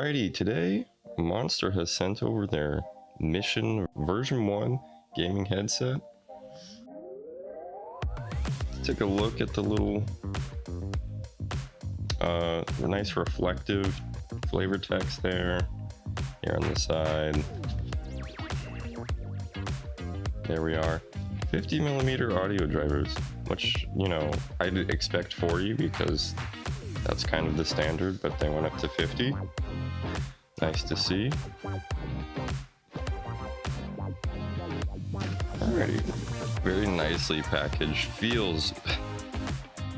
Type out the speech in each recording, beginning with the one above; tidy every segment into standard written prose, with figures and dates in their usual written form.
Alrighty, today Monster has sent over their Mission version 1 gaming headset. Take a look at the little nice reflective flavor text there, here on the side. There we are. 50mm audio drivers, which, you know, I'd expect 40 because that's kind of the standard, but they went up to 50. Nice to see. Alrighty, very nicely packaged. Feels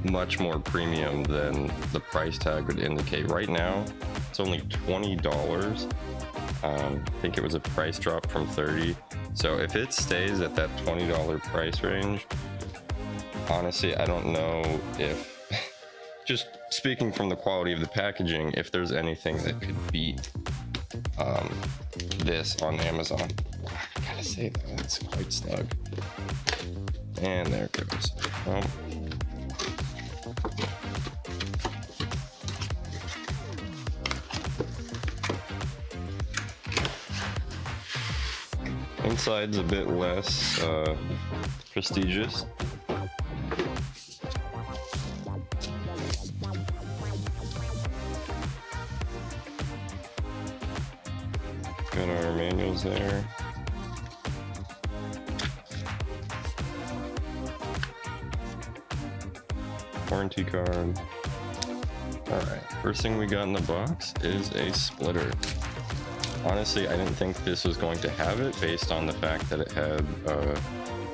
much more premium than the price tag would indicate. Right now, it's only $20. I think it was a price drop from $30. So if it stays at that $20 price range, honestly, I don't know if, just speaking from the quality of the packaging, if there's anything that could beat this on Amazon. I gotta say that, it's quite snug. And there it goes. Inside's a bit less prestigious. Got our manuals there. Warranty card. Alright, first thing we got in the box is a splitter. Honestly, I didn't think this was going to have it based on the fact that it had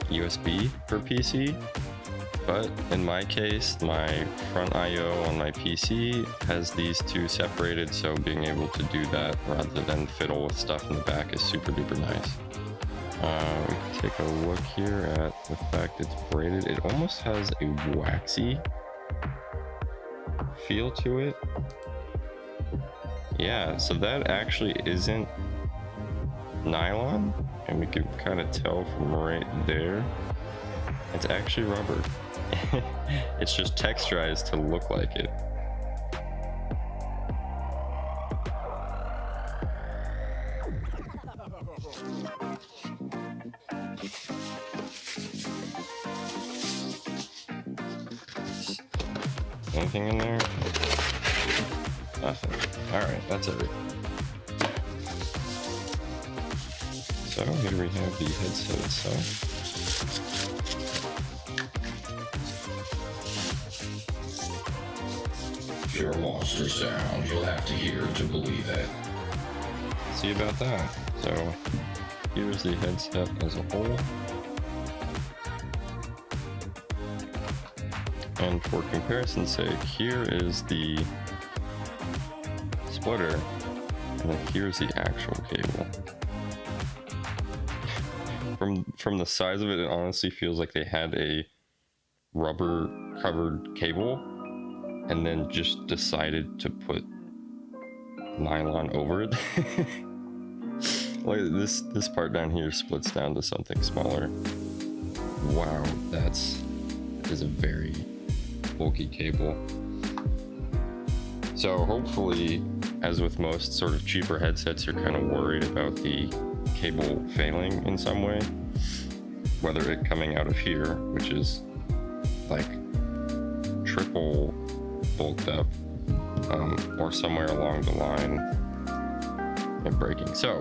USB for PC. But in my case, my front I/O on my PC has these two separated, so being able to do that rather than fiddle with stuff in the back is super duper nice. We can take a look here at the fact it's braided. It almost has a waxy feel to it. Yeah, so that actually isn't nylon, and we can kind of tell from right there. It's actually rubber. It's just texturized to look like it. Anything in there? Nothing. Alright, that's everything. So here we have the headset itself. If you're a monster sound, you'll have to hear to believe it. See about that. So here's the headset as a whole. And for comparison's sake, here is the splitter, and then here's the actual cable. From the size of it, it honestly feels like they had a rubber covered cable and then just decided to put nylon over it. Like this part down here splits down to something smaller. Wow, that is a very bulky cable. So hopefully, as with most sort of cheaper headsets, you're kind of worried about the cable failing in some way, whether it coming out of here, which is like triple bulked up, or somewhere along the line and breaking. So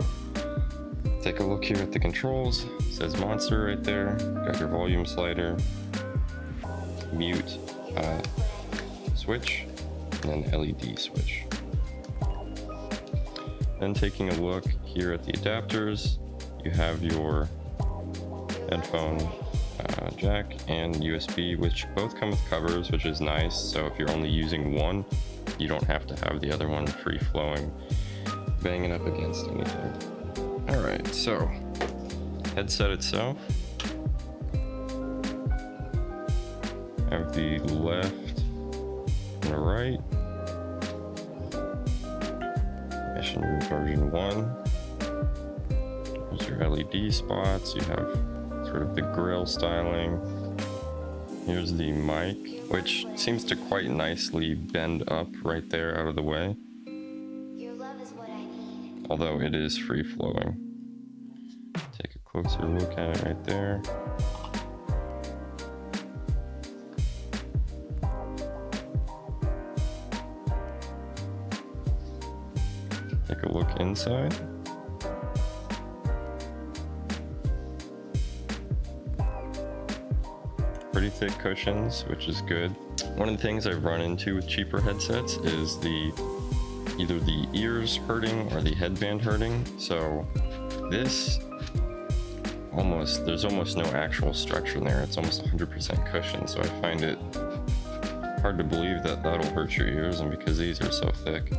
take a look here at the controls. It says Monster right there. Got your volume slider, mute switch, and then LED switch. Then taking a look here at the adapters, you have your headphone jack and USB, which both come with covers, which is nice. So if you're only using one, you don't have to have the other one free flowing, banging up against anything. All right, so headset itself. Have the left and the right. Mission version 1. There's your LED spots. You have sort of the grill styling. Here's the mic, which seems to quite nicely bend up right there out of the way. although it is free flowing. Take a closer look at it right there. Take a look inside. Pretty thick cushions, which is good. One of the things I've run into with cheaper headsets is either the ears hurting or the headband hurting. So this there's almost no actual structure in there. It's almost 100% cushion, so I find it hard to believe that that'll hurt your ears, and because these are so thick.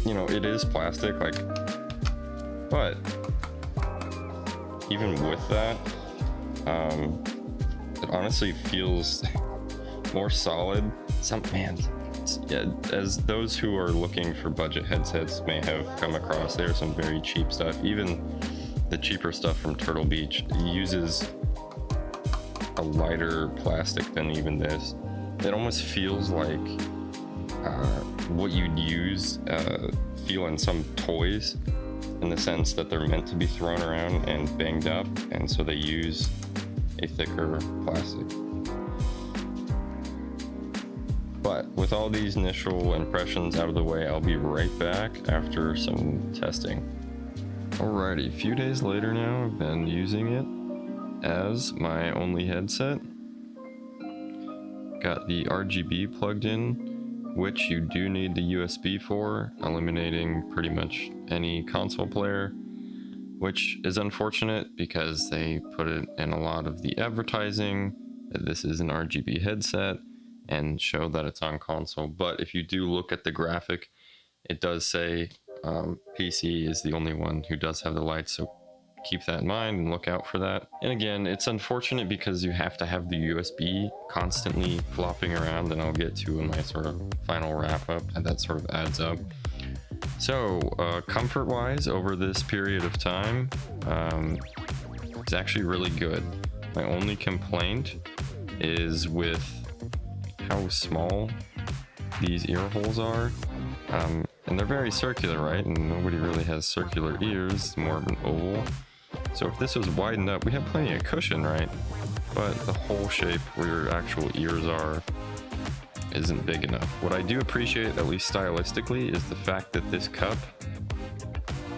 You know, it is plastic, like, but even with that, it honestly feels more solid. Yeah, as those who are looking for budget headsets may have come across, there's some very cheap stuff. Even the cheaper stuff from Turtle Beach uses a lighter plastic than even this. It almost feels like what you'd feel in some toys, in the sense that they're meant to be thrown around and banged up, and so they use a thicker plastic. But with all these initial impressions out of the way, I'll be right back after some testing. Alrighty, a few days later now, I've been using it as my only headset. Got the RGB plugged in, which you do need the USB for, eliminating pretty much any console player, which is unfortunate because they put it in a lot of the advertising that this is an RGB headset and show that it's on console. But if you do look at the graphic, it does say PC is the only one who does have the lights, so keep that in mind and look out for that. And again, it's unfortunate because you have to have the USB constantly flopping around, and I'll get to in my sort of final wrap up, and that sort of adds up. So comfort wise, over this period of time, it's actually really good. My only complaint is with how small these ear holes are, and they're very circular, right? And nobody really has circular ears, it's more of an oval. So if this was widened up, we have plenty of cushion, right? But the whole shape where your actual ears are isn't big enough. What I do appreciate, at least stylistically, is the fact that this cup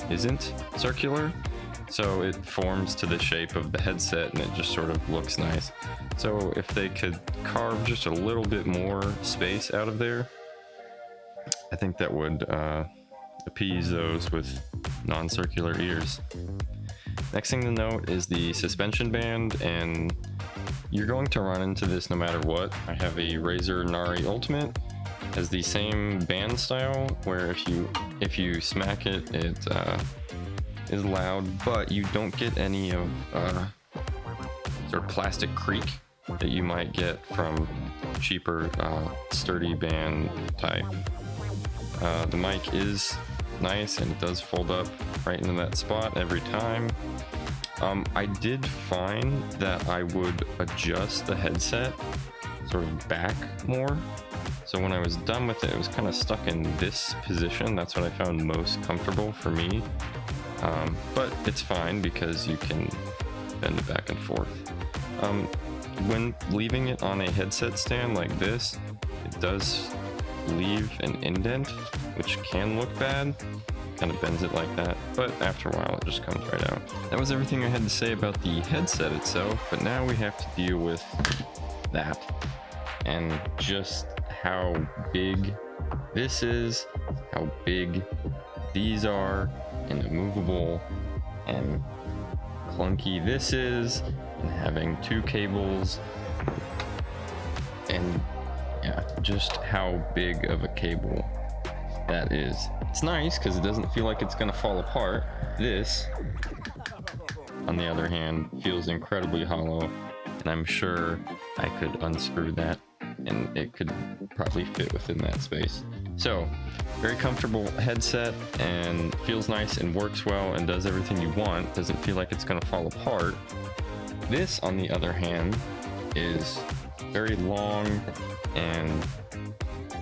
isn't circular. So it forms to the shape of the headset, and it just sort of looks nice. So if they could carve just a little bit more space out of there, I think that would appease those with non-circular ears. Next thing to note is the suspension band, and you're going to run into this no matter what. I have a Razer Nari Ultimate, has the same band style where if you smack it, it is loud, but you don't get any of sort of plastic creak that you might get from cheaper sturdy band type. The mic is nice, and it does fold up right into that spot every time. I did find that I would adjust the headset sort of back more. So when I was done with it, it was kind of stuck in this position. That's what I found most comfortable for me. But it's fine because you can bend it back and forth. When leaving it on a headset stand like this, it does leave an indent, which can look bad. Kind of bends it like that, but after a while it just comes right out. That was everything I had to say about the headset itself, but now we have to deal with that and just how big this is, how big these are, and immovable and clunky this is, and having two cables, and yeah, just how big of a cable that is. It's nice because it doesn't feel like it's gonna fall apart. This, on the other hand, feels incredibly hollow, and I'm sure I could unscrew that and it could probably fit within that space. So, very comfortable headset, and feels nice and works well and does everything you want. Doesn't feel like it's gonna fall apart. This, on the other hand, is very long, and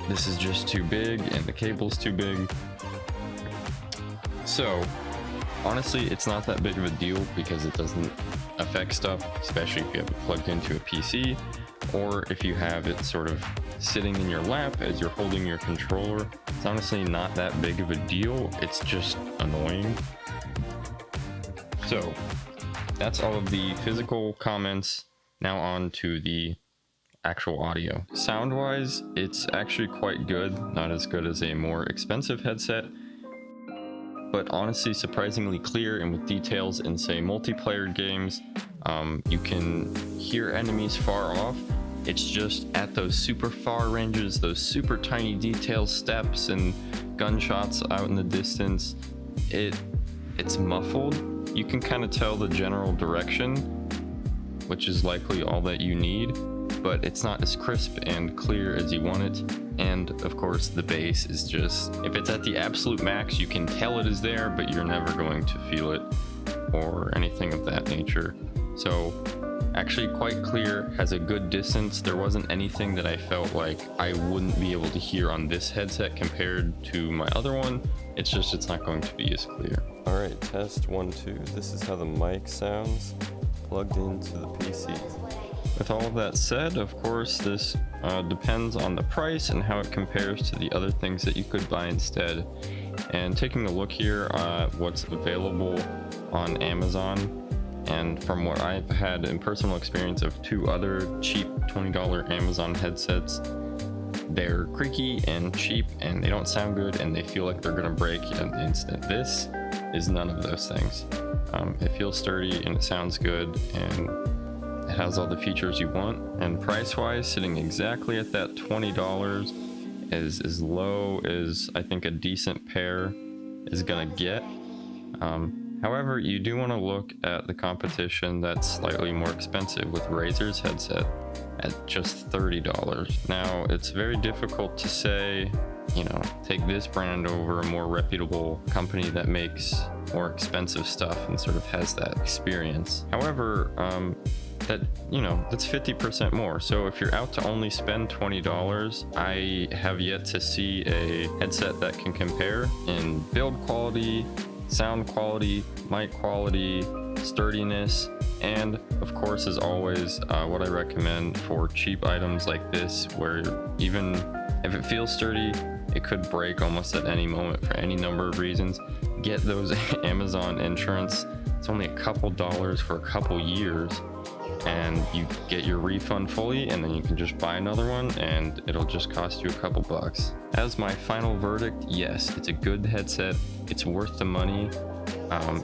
this is just too big, and the cable's too big. So honestly, it's not that big of a deal because it doesn't affect stuff, especially if you have it plugged into a PC or if you have it sort of sitting in your lap as you're holding your controller. It's honestly not that big of a deal. It's just annoying. So that's all of the physical comments. Now on to the actual audio. Sound wise, it's actually quite good. Not as good as a more expensive headset, but honestly surprisingly clear and with details in, say, multiplayer games. You can hear enemies far off. It's just at those super far ranges, those super tiny detail steps and gunshots out in the distance, it's muffled. You can kind of tell the general direction, which is likely all that you need, but it's not as crisp and clear as you want it. And of course the bass is just, if it's at the absolute max, you can tell it is there, but you're never going to feel it or anything of that nature. So actually quite clear, has a good distance. There wasn't anything that I felt like I wouldn't be able to hear on this headset compared to my other one. It's just, it's not going to be as clear. All right, test 1, 2. This is how the mic sounds plugged into the PC. With all of that said, of course, this depends on the price and how it compares to the other things that you could buy instead. And taking a look here at what's available on Amazon, and from what I've had in personal experience of 2 other cheap $20 Amazon headsets, they're creaky and cheap and they don't sound good and they feel like they're gonna break in an instant. This is none of those things. It feels sturdy and it sounds good and it has all the features you want, and price wise sitting exactly at that $20 is as low as I think a decent pair is gonna get. However, you do want to look at the competition that's slightly more expensive with Razer's headset at just $30. Now, it's very difficult to say, you know, take this brand over a more reputable company that makes more expensive stuff and sort of has that experience. However, that's 50% more. So if you're out to only spend $20, I have yet to see a headset that can compare in build quality, sound quality, mic quality, sturdiness, and of course, as always, what I recommend for cheap items like this, where even if it feels sturdy, it could break almost at any moment for any number of reasons. Get those Amazon insurance. It's only a couple dollars for a couple years, and you get your refund fully, and then you can just buy another one and it'll just cost you a couple bucks. As my final verdict, yes, it's a good headset. It's worth the money.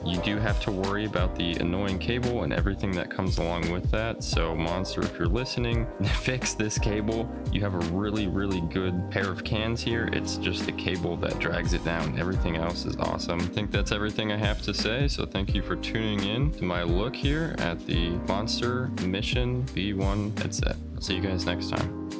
You do have to worry about the annoying cable and everything that comes along with that. So Monster, if you're listening, fix this cable. You have a really, really good pair of cans here. It's just the cable that drags it down. Everything else is awesome. I think that's everything I have to say. So thank you for tuning in to my look here at the Monster Mission V1 headset. I'll see you guys next time.